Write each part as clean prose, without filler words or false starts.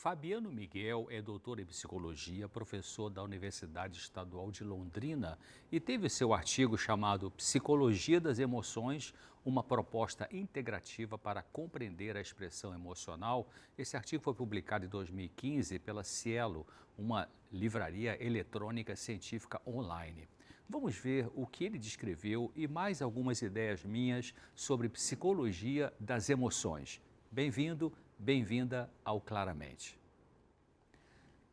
Fabiano Miguel é doutor em psicologia, professor da Universidade Estadual de Londrina e teve seu artigo chamado Psicologia das Emoções, uma proposta integrativa para compreender a expressão emocional. Esse artigo foi publicado em 2015 pela Cielo, uma livraria eletrônica científica online. Vamos ver o que ele descreveu e mais algumas ideias minhas sobre psicologia das emoções. Bem-vindo, bem-vinda ao Claramente.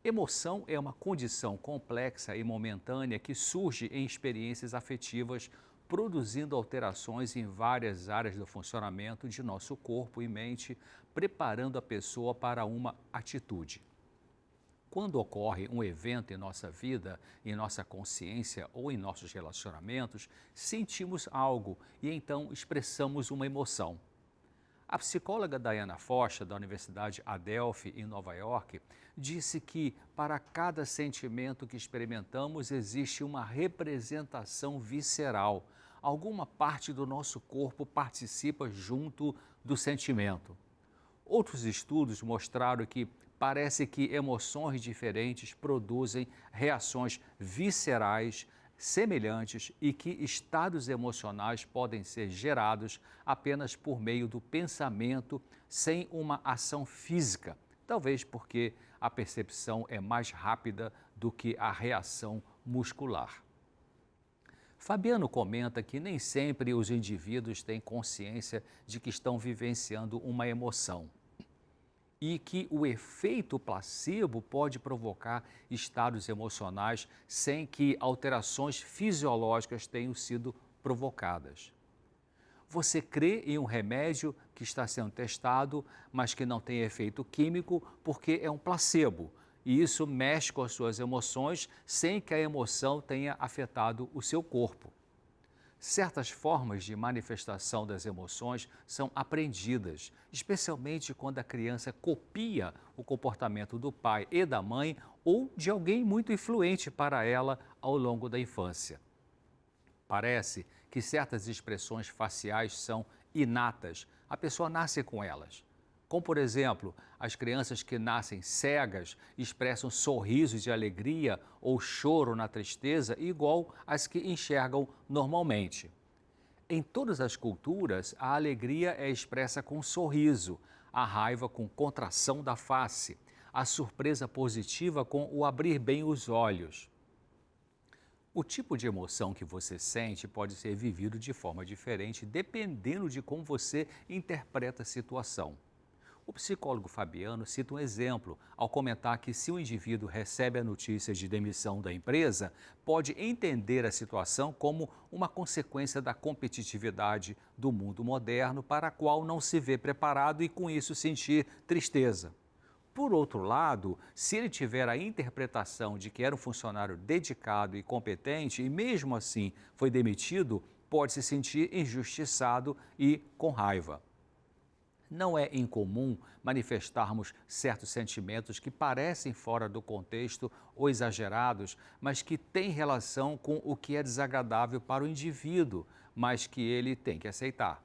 Emoção é uma condição complexa e momentânea que surge em experiências afetivas, produzindo alterações em várias áreas do funcionamento de nosso corpo e mente, preparando a pessoa para uma atitude. Quando ocorre um evento em nossa vida, em nossa consciência ou em nossos relacionamentos, sentimos algo e então expressamos uma emoção. A psicóloga Diana Foster, da Universidade Adelphi, em Nova York, disse que para cada sentimento que experimentamos existe uma representação visceral. Alguma parte do nosso corpo participa junto do sentimento. Outros estudos mostraram que parece que emoções diferentes produzem reações viscerais semelhantes e que estados emocionais podem ser gerados apenas por meio do pensamento, sem uma ação física, talvez porque a percepção é mais rápida do que a reação muscular. Fabiano comenta que nem sempre os indivíduos têm consciência de que estão vivenciando uma emoção e que o efeito placebo pode provocar estados emocionais sem que alterações fisiológicas tenham sido provocadas. Você crê em um remédio que está sendo testado, mas que não tem efeito químico porque é um placebo, e isso mexe com as suas emoções sem que a emoção tenha afetado o seu corpo. Certas formas de manifestação das emoções são aprendidas, especialmente quando a criança copia o comportamento do pai e da mãe ou de alguém muito influente para ela ao longo da infância. Parece que certas expressões faciais são inatas, a pessoa nasce com elas. Como, por exemplo, as crianças que nascem cegas expressam sorrisos de alegria ou choro na tristeza, igual às que enxergam normalmente. Em todas as culturas, a alegria é expressa com sorriso, a raiva com contração da face, a surpresa positiva com o abrir bem os olhos. O tipo de emoção que você sente pode ser vivido de forma diferente, dependendo de como você interpreta a situação. O psicólogo Fabiano cita um exemplo ao comentar que se o indivíduo recebe a notícia de demissão da empresa, pode entender a situação como uma consequência da competitividade do mundo moderno para a qual não se vê preparado e com isso sentir tristeza. Por outro lado, se ele tiver a interpretação de que era um funcionário dedicado e competente e mesmo assim foi demitido, pode se sentir injustiçado e com raiva. Não é incomum manifestarmos certos sentimentos que parecem fora do contexto ou exagerados, mas que têm relação com o que é desagradável para o indivíduo, mas que ele tem que aceitar.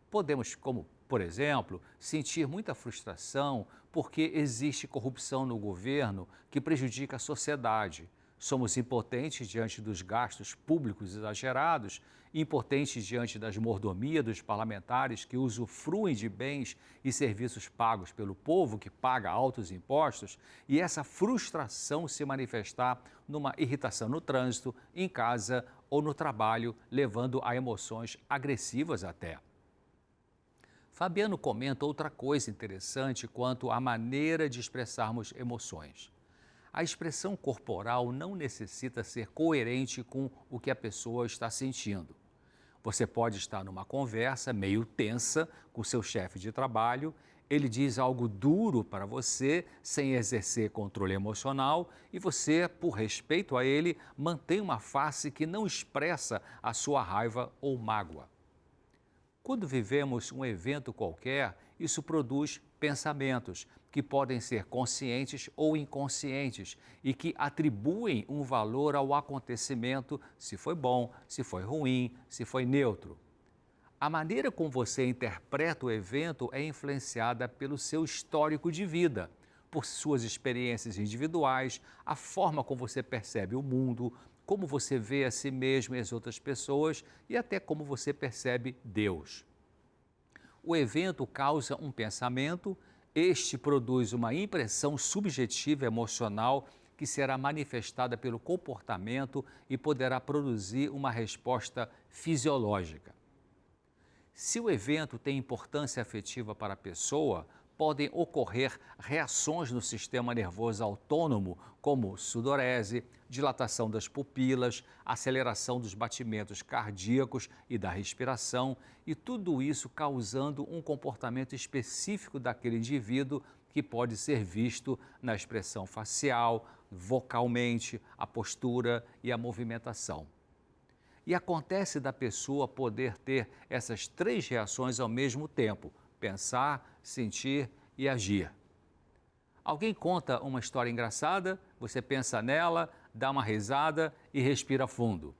Podemos, como por exemplo, sentir muita frustração porque existe corrupção no governo que prejudica a sociedade. Somos impotentes diante dos gastos públicos exagerados, impotentes diante das mordomias dos parlamentares que usufruem de bens e serviços pagos pelo povo que paga altos impostos, e essa frustração se manifestar numa irritação no trânsito, em casa ou no trabalho, levando a emoções agressivas até. Fabiano comenta outra coisa interessante quanto à maneira de expressarmos emoções. A expressão corporal não necessita ser coerente com o que a pessoa está sentindo. Você pode estar numa conversa meio tensa com seu chefe de trabalho, ele diz algo duro para você sem exercer controle emocional e você, por respeito a ele, mantém uma face que não expressa a sua raiva ou mágoa. Quando vivemos um evento qualquer, isso produz pensamentos que podem ser conscientes ou inconscientes e que atribuem um valor ao acontecimento, se foi bom, se foi ruim, se foi neutro. A maneira como você interpreta o evento é influenciada pelo seu histórico de vida. por suas experiências individuais, a forma como você percebe o mundo, como você vê a si mesmo e as outras pessoas e até como você percebe Deus. O evento causa um pensamento, este produz uma impressão subjetiva emocional que será manifestada pelo comportamento e poderá produzir uma resposta fisiológica. Se o evento tem importância afetiva para a pessoa, podem ocorrer reações no sistema nervoso autônomo, como sudorese, dilatação das pupilas, aceleração dos batimentos cardíacos e da respiração, e tudo isso causando um comportamento específico daquele indivíduo que pode ser visto na expressão facial, vocalmente, a postura e a movimentação. E acontece da pessoa poder ter essas três reações ao mesmo tempo: pensar, sentir e agir. Alguém conta uma história engraçada, você pensa nela, dá uma risada e respira fundo.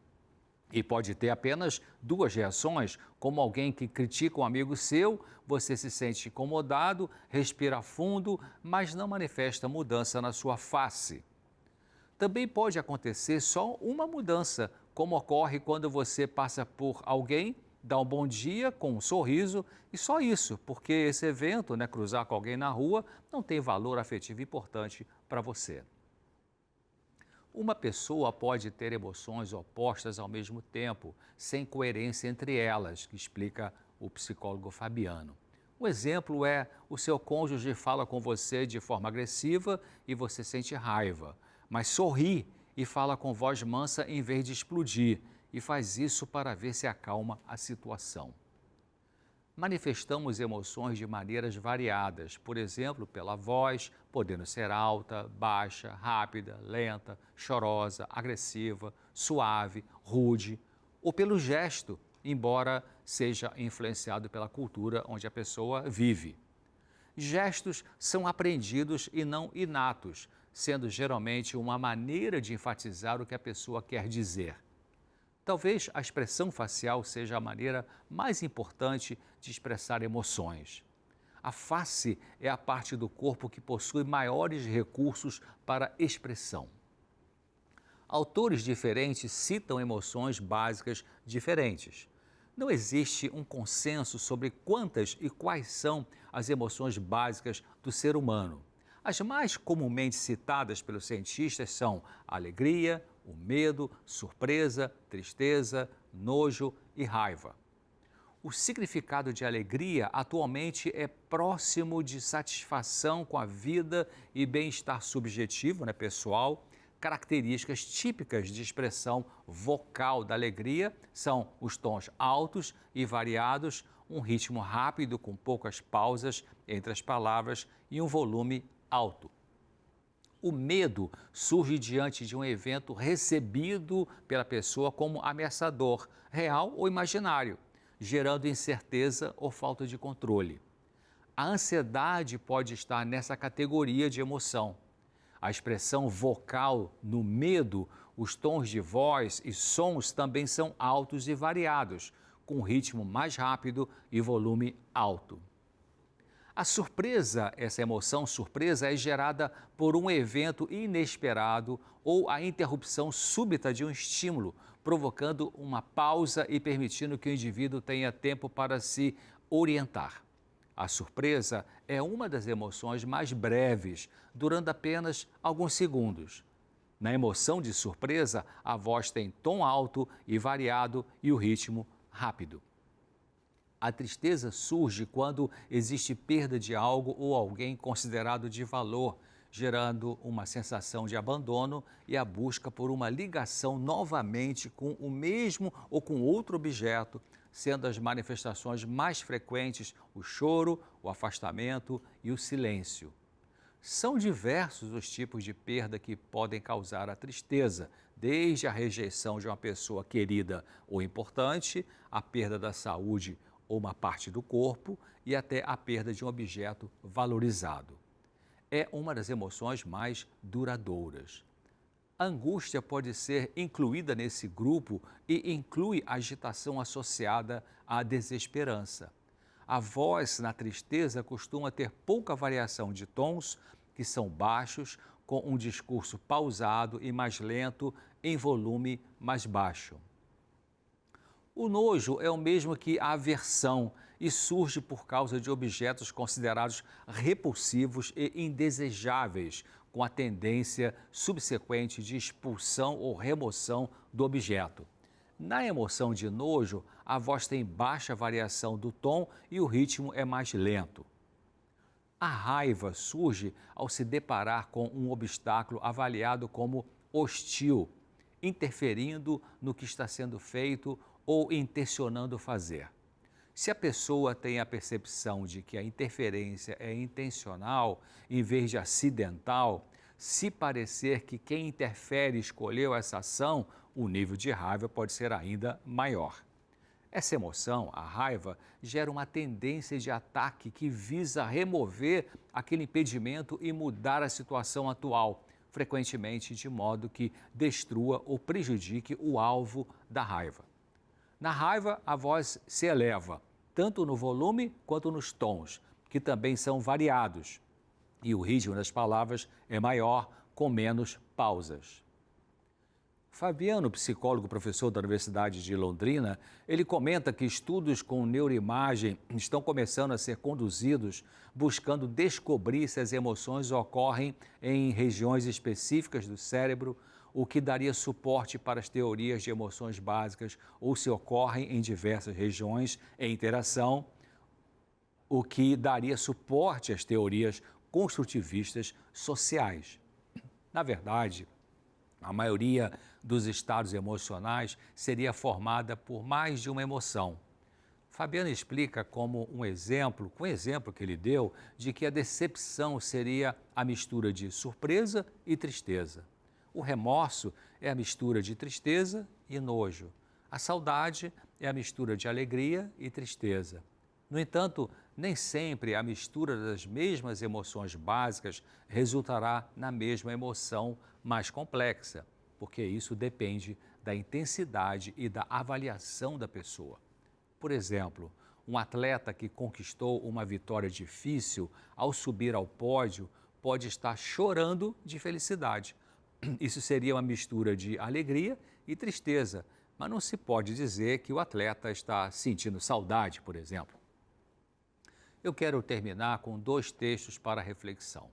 E pode ter apenas duas reações, como alguém que critica um amigo seu, você se sente incomodado, respira fundo, mas não manifesta mudança na sua face. Também pode acontecer só uma mudança, como ocorre quando você passa por alguém, dá um bom dia com um sorriso e só isso, porque esse evento, cruzar com alguém na rua, não tem valor afetivo importante para você. Uma pessoa pode ter emoções opostas ao mesmo tempo, sem coerência entre elas, que explica o psicólogo Fabiano. Um exemplo é o seu cônjuge fala com você de forma agressiva e você sente raiva, mas sorri e fala com voz mansa em vez de explodir, e faz isso para ver se acalma a situação. Manifestamos emoções de maneiras variadas, por exemplo, pela voz, podendo ser alta, baixa, rápida, lenta, chorosa, agressiva, suave, rude, ou pelo gesto, embora seja influenciado pela cultura onde a pessoa vive. Gestos são aprendidos e não inatos, sendo geralmente uma maneira de enfatizar o que a pessoa quer dizer. Talvez a expressão facial seja a maneira mais importante de expressar emoções. A face é a parte do corpo que possui maiores recursos para expressão. Autores diferentes citam emoções básicas diferentes. Não existe um consenso sobre quantas e quais são as emoções básicas do ser humano. As mais comumente citadas pelos cientistas são a alegria, o medo, surpresa, tristeza, nojo e raiva. O significado de alegria atualmente é próximo de satisfação com a vida e bem-estar subjetivo, pessoal. Características típicas de expressão vocal da alegria são os tons altos e variados, um ritmo rápido com poucas pausas entre as palavras e um volume alto. O medo surge diante de um evento recebido pela pessoa como ameaçador, real ou imaginário, gerando incerteza ou falta de controle. A ansiedade pode estar nessa categoria de emoção. A expressão vocal no medo, os tons de voz e sons também são altos e variados, com ritmo mais rápido e volume alto. A surpresa, essa emoção surpresa, é gerada por um evento inesperado ou a interrupção súbita de um estímulo, provocando uma pausa e permitindo que o indivíduo tenha tempo para se orientar. A surpresa é uma das emoções mais breves, durando apenas alguns segundos. Na emoção de surpresa, a voz tem tom alto e variado e o ritmo rápido. A tristeza surge quando existe perda de algo ou alguém considerado de valor, gerando uma sensação de abandono e a busca por uma ligação novamente com o mesmo ou com outro objeto, sendo as manifestações mais frequentes o choro, o afastamento e o silêncio. São diversos os tipos de perda que podem causar a tristeza, desde a rejeição de uma pessoa querida ou importante, a perda da saúde ou uma parte do corpo e até a perda de um objeto valorizado. É uma das emoções mais duradouras. A angústia pode ser incluída nesse grupo e inclui a agitação associada à desesperança. A voz na tristeza costuma ter pouca variação de tons, que são baixos, com um discurso pausado e mais lento, em volume mais baixo. O nojo é o mesmo que a aversão e surge por causa de objetos considerados repulsivos e indesejáveis, com a tendência subsequente de expulsão ou remoção do objeto. Na emoção de nojo, a voz tem baixa variação do tom e o ritmo é mais lento. A raiva surge ao se deparar com um obstáculo avaliado como hostil, interferindo no que está sendo feito ou intencionando fazer. Se a pessoa tem a percepção de que a interferência é intencional em vez de acidental, se parecer que quem interfere escolheu essa ação, o nível de raiva pode ser ainda maior. Essa emoção, a raiva, gera uma tendência de ataque que visa remover aquele impedimento e mudar a situação atual, frequentemente de modo que destrua ou prejudique o alvo da raiva. Na raiva, a voz se eleva, tanto no volume quanto nos tons, que também são variados, e o ritmo das palavras é maior, com menos pausas. Fabiano, psicólogo, professor da Universidade de Londrina, ele comenta que estudos com neuroimagem estão começando a ser conduzidos buscando descobrir se as emoções ocorrem em regiões específicas do cérebro, o que daria suporte para as teorias de emoções básicas, ou se ocorrem em diversas regiões em interação, o que daria suporte às teorias construtivistas sociais. Na verdade, a maioria dos estados emocionais seria formada por mais de uma emoção. Fabiano explica como com o exemplo que ele deu, de que a decepção seria a mistura de surpresa e tristeza. O remorso é a mistura de tristeza e nojo. A saudade é a mistura de alegria e tristeza. No entanto, nem sempre a mistura das mesmas emoções básicas resultará na mesma emoção mais complexa, porque isso depende da intensidade e da avaliação da pessoa. Por exemplo, um atleta que conquistou uma vitória difícil, ao subir ao pódio, pode estar chorando de felicidade. Isso seria uma mistura de alegria e tristeza, mas não se pode dizer que o atleta está sentindo saudade, por exemplo. Eu quero terminar com 2 textos para reflexão.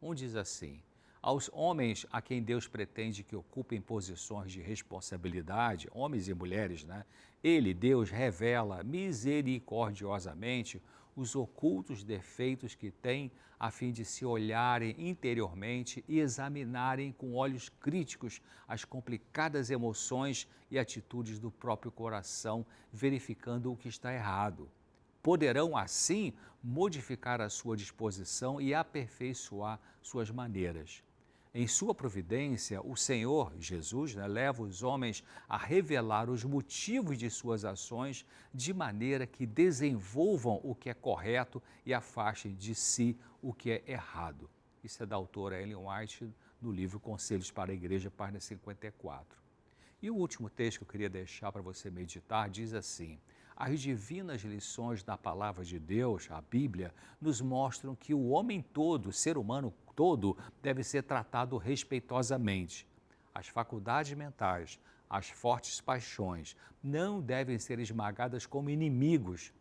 Um diz assim: aos homens a quem Deus pretende que ocupem posições de responsabilidade, homens e mulheres, Ele, Deus, revela misericordiosamente os ocultos defeitos que têm, a fim de se olharem interiormente e examinarem com olhos críticos as complicadas emoções e atitudes do próprio coração, verificando o que está errado. Poderão, assim, modificar a sua disposição e aperfeiçoar suas maneiras. Em sua providência, o Senhor Jesus leva os homens a revelar os motivos de suas ações de maneira que desenvolvam o que é correto e afastem de si o que é errado. Isso é da autora Ellen White, no livro Conselhos para a Igreja, página 54. E o último texto que eu queria deixar para você meditar diz assim: as divinas lições da palavra de Deus, a Bíblia, nos mostram que o homem todo, o ser humano todo, deve ser tratado respeitosamente. As faculdades mentais, as fortes paixões, não devem ser esmagadas como inimigos,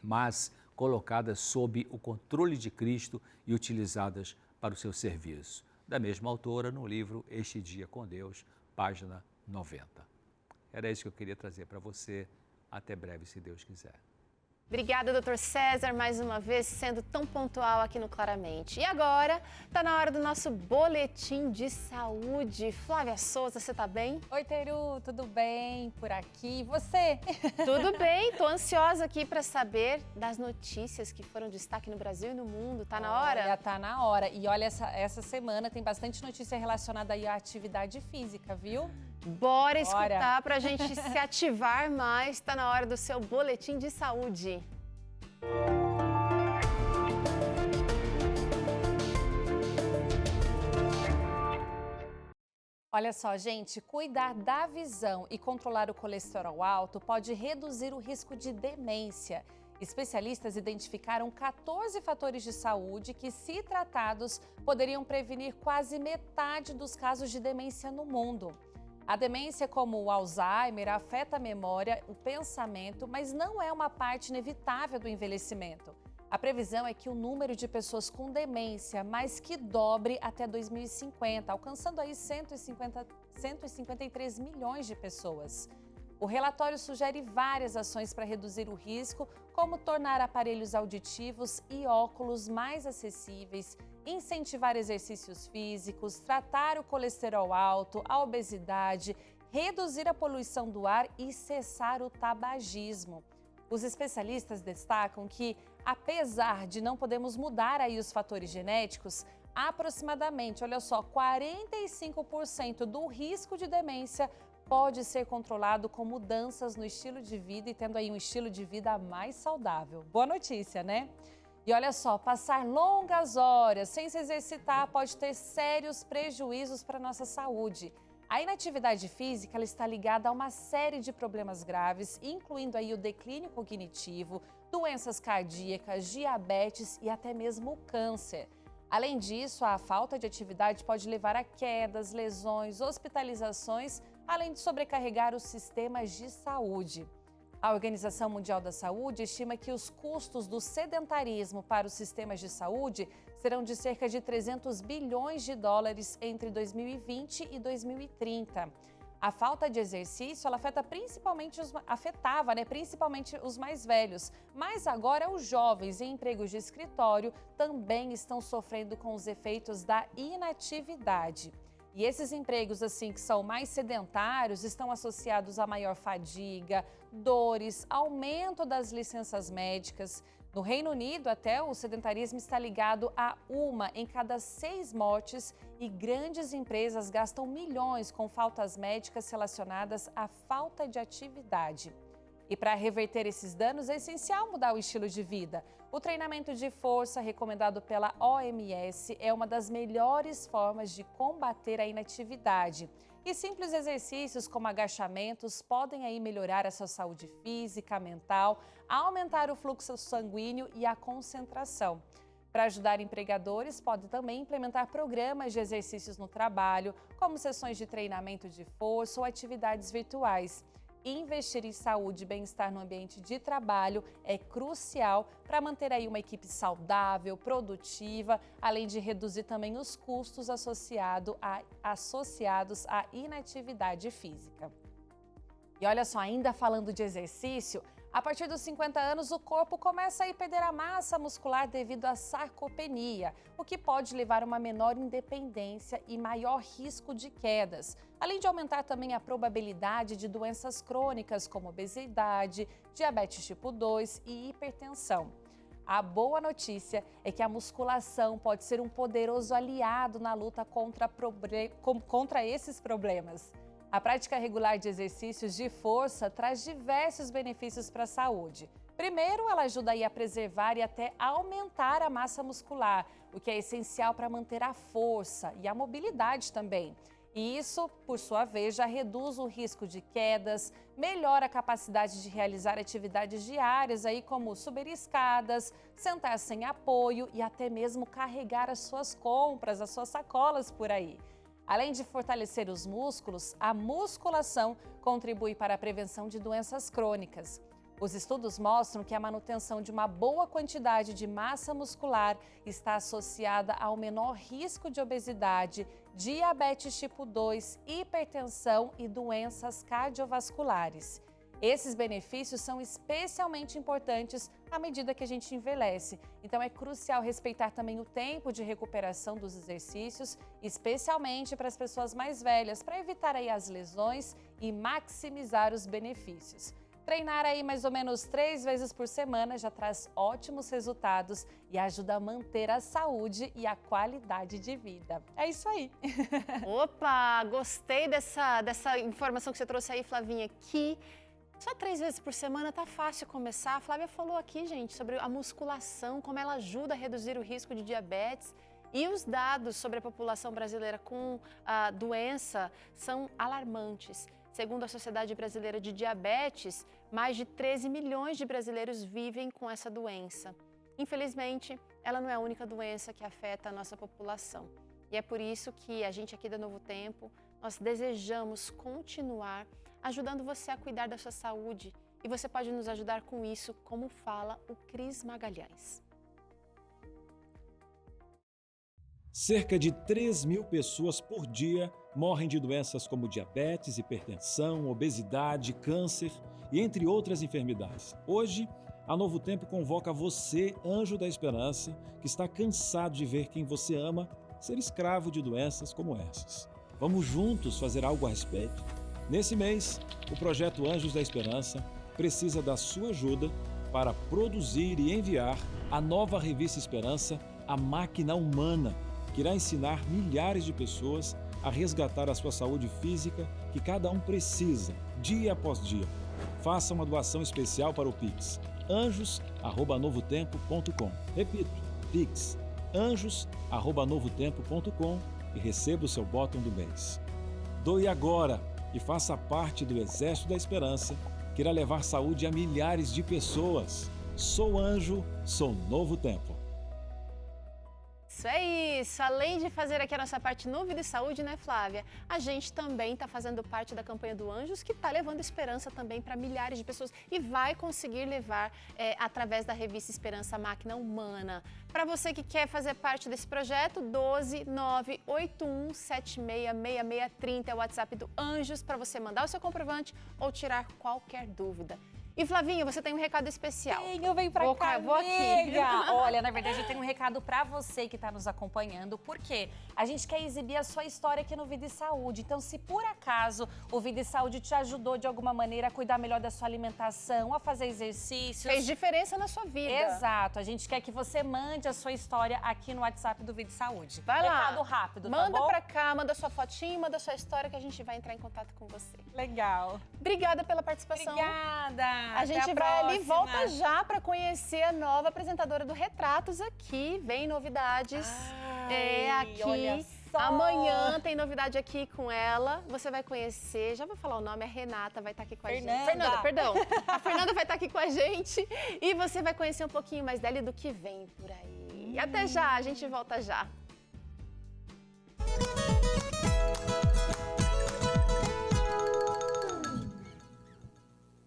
mas colocadas sob o controle de Cristo e utilizadas para o seu serviço. Da mesma autora, no livro Este Dia com Deus, página 90. Era isso que eu queria trazer para você. Até breve, se Deus quiser. Obrigada, doutor César, mais uma vez, sendo tão pontual aqui no Claramente. E agora, está na hora do nosso boletim de saúde. Flávia Souza, você está bem? Oi, Teru, tudo bem por aqui? E você? Tudo bem, estou ansiosa aqui para saber das notícias que foram destaque no Brasil e no mundo. Tá na hora? Olha, tá na hora. E olha, essa semana tem bastante notícia relacionada aí à atividade física, viu? Bora escutar para a gente se ativar mais. Está na hora do seu boletim de saúde. Olha só, gente, cuidar da visão e controlar o colesterol alto pode reduzir o risco de demência. Especialistas identificaram 14 fatores de saúde que, se tratados, poderiam prevenir quase metade dos casos de demência no mundo. A demência, como o Alzheimer, afeta a memória, o pensamento, mas não é uma parte inevitável do envelhecimento. A previsão é que o número de pessoas com demência mais que dobre até 2050, alcançando aí 153 milhões de pessoas. O relatório sugere várias ações para reduzir o risco, como tornar aparelhos auditivos e óculos mais acessíveis, incentivar exercícios físicos, tratar o colesterol alto, a obesidade, reduzir a poluição do ar e cessar o tabagismo. Os especialistas destacam que, apesar de não podermos mudar aí os fatores genéticos, aproximadamente, olha só, 45% do risco de demência pode ser controlado com mudanças no estilo de vida e tendo aí um estilo de vida mais saudável. Boa notícia, né? E olha só, passar longas horas sem se exercitar pode ter sérios prejuízos para a nossa saúde. A inatividade física ela está ligada a uma série de problemas graves, incluindo aí o declínio cognitivo, doenças cardíacas, diabetes e até mesmo o câncer. Além disso, a falta de atividade pode levar a quedas, lesões, hospitalizações, além de sobrecarregar os sistemas de saúde. A Organização Mundial da Saúde estima que os custos do sedentarismo para os sistemas de saúde serão de cerca de 300 bilhões de dólares entre 2020 e 2030. A falta de exercício ela afetava principalmente os mais velhos, mas agora os jovens em empregos de escritório também estão sofrendo com os efeitos da inatividade. E esses empregos, assim, que são mais sedentários, estão associados a maior fadiga, dores, aumento das licenças médicas. No Reino Unido, até o sedentarismo está ligado a 1 em cada 6 mortes e grandes empresas gastam milhões com faltas médicas relacionadas à falta de atividade. E para reverter esses danos é essencial mudar o estilo de vida. O treinamento de força recomendado pela OMS é uma das melhores formas de combater a inatividade. E simples exercícios como agachamentos podem aí melhorar a sua saúde física, mental, aumentar o fluxo sanguíneo e a concentração. Para ajudar empregadores, pode também implementar programas de exercícios no trabalho, como sessões de treinamento de força ou atividades virtuais. Investir em saúde e bem-estar no ambiente de trabalho é crucial para manter aí uma equipe saudável, produtiva, além de reduzir também os custos associados à inatividade física. E olha só, ainda falando de exercício, a partir dos 50 anos o corpo começa a perder a massa muscular devido à sarcopenia, o que pode levar a uma menor independência e maior risco de quedas, além de aumentar também a probabilidade de doenças crônicas como obesidade, diabetes tipo 2 e hipertensão. A boa notícia é que a musculação pode ser um poderoso aliado na luta contra esses problemas. A prática regular de exercícios de força traz diversos benefícios para a saúde. Primeiro, ela ajuda aí a preservar e até aumentar a massa muscular, o que é essencial para manter a força e a mobilidade também. E isso, por sua vez, já reduz o risco de quedas, melhora a capacidade de realizar atividades diárias, aí como subir escadas, sentar sem apoio e até mesmo carregar as suas compras, as suas sacolas por aí. Além de fortalecer os músculos, a musculação contribui para a prevenção de doenças crônicas. Os estudos mostram que a manutenção de uma boa quantidade de massa muscular está associada ao menor risco de obesidade, diabetes tipo 2, hipertensão e doenças cardiovasculares. Esses benefícios são especialmente importantes à medida que a gente envelhece. Então é crucial respeitar também o tempo de recuperação dos exercícios, especialmente para as pessoas mais velhas, para evitar aí as lesões e maximizar os benefícios. Treinar aí mais ou menos 3 vezes por semana já traz ótimos resultados e ajuda a manter a saúde e a qualidade de vida. É isso aí! Opa, gostei dessa informação que você trouxe aí, Flavinha, que só 3 vezes por semana tá fácil começar. A Flávia falou aqui, gente, sobre a musculação, como ela ajuda a reduzir o risco de diabetes. E os dados sobre a população brasileira com a doença são alarmantes. Segundo a Sociedade Brasileira de Diabetes, mais de 13 milhões de brasileiros vivem com essa doença. Infelizmente, ela não é a única doença que afeta a nossa população. E é por isso que a gente aqui da Novo Tempo, nós desejamos continuar ajudando você a cuidar da sua saúde. E você pode nos ajudar com isso, como fala o Cris Magalhães. Cerca de 3.000 pessoas por dia morrem de doenças como diabetes, hipertensão, obesidade, câncer e entre outras enfermidades. Hoje, a Novo Tempo convoca você, anjo da esperança, que está cansado de ver quem você ama ser escravo de doenças como essas. Vamos juntos fazer algo a respeito? Nesse mês, o projeto Anjos da Esperança precisa da sua ajuda para produzir e enviar a nova revista Esperança, A Máquina Humana, que irá ensinar milhares de pessoas a resgatar a sua saúde física que cada um precisa, dia após dia. Faça uma doação especial para o Pix, anjos@novotempo.com. Repito, Pix, anjos@novotempo.com e receba o seu bottom do mês. Doe agora e faça parte do Exército da Esperança, que irá levar saúde a milhares de pessoas. Sou anjo, sou Novo Tempo. Isso é isso. Além de fazer aqui a nossa parte no Vida e Saúde, né, Flávia? A gente também está fazendo parte da campanha do Anjos, que está levando esperança também para milhares de pessoas e vai conseguir levar através da revista Esperança Máquina Humana. Para você que quer fazer parte desse projeto, 12981766630 é o WhatsApp do Anjos para você mandar o seu comprovante ou tirar qualquer dúvida. E Flavinha, você tem um recado especial. Eu venho pra cá, vou aqui. Olha, na verdade eu tenho um recado pra você que tá nos acompanhando, porque a gente quer exibir a sua história aqui no Vida e Saúde. Então, se por acaso o Vida e Saúde te ajudou de alguma maneira a cuidar melhor da sua alimentação, a fazer exercícios... Fez diferença na sua vida. Exato. A gente quer que você mande a sua história aqui no WhatsApp do Vida e Saúde. Vai lá. Recado rápido, manda tá bom? pra cá, manda sua fotinho, manda sua história que a gente vai entrar em contato com você. Legal. Obrigada pela participação. Obrigada. A gente vai ali, volta já para conhecer a nova apresentadora do Retratos aqui. Vem novidades. Aqui. Olha só. Amanhã tem novidade aqui com ela. Você vai conhecer, já vou falar o nome, a Renata vai estar aqui com a gente. Fernanda, perdão. A Fernanda vai estar aqui com a gente. E você vai conhecer um pouquinho mais dela e do que vem por aí. Até já, a gente volta já.